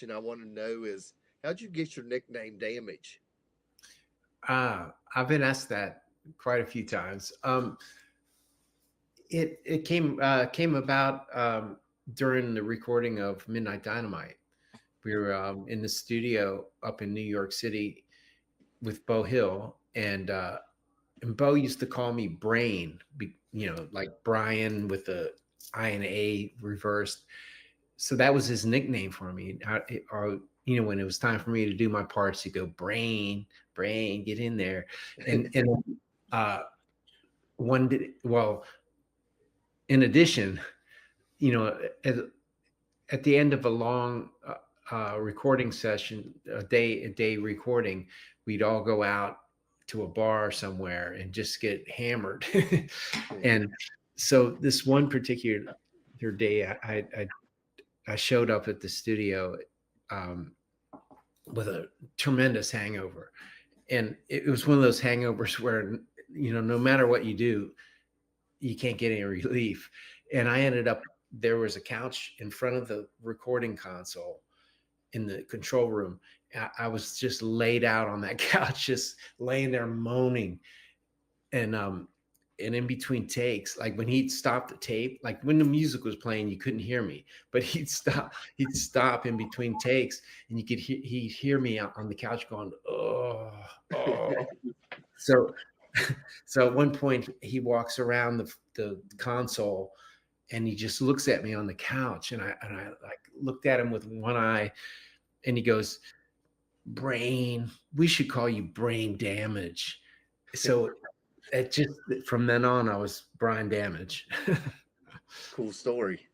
question I want to know is, how'd you get your nickname Damage? I've been asked that quite a few times. It came about during the recording of Midnight Dynamite. We were in the studio up in New York City with Bo Hill, and Bo used to call me Brain, like Brian with the I and A reversed. So that was his nickname for me. When it was time for me to do my parts, he'd go, Brain, get in there. And uh, well, in addition, you know, at the end of a long recording session, a day recording, we'd all go out to a bar somewhere and just get hammered. And so this one particular day, I showed up at the studio um, with a tremendous hangover, and it was one of those hangovers where no matter what you do, you can't get any relief. And I ended up there was a couch in front of the recording console in the control room. I was just laid out on that couch, just laying there moaning. And in between takes, like when he'd stop the tape, like when the music was playing, you couldn't hear me, but he'd stop in between takes, and he'd hear me out on the couch going, oh. So so at one point he walks around the console, and he just looks at me on the couch, and I like looked at him with one eye, and he goes, Brain, we should call you Brain Damage. So it just from then on I was Brian Damage. Cool story.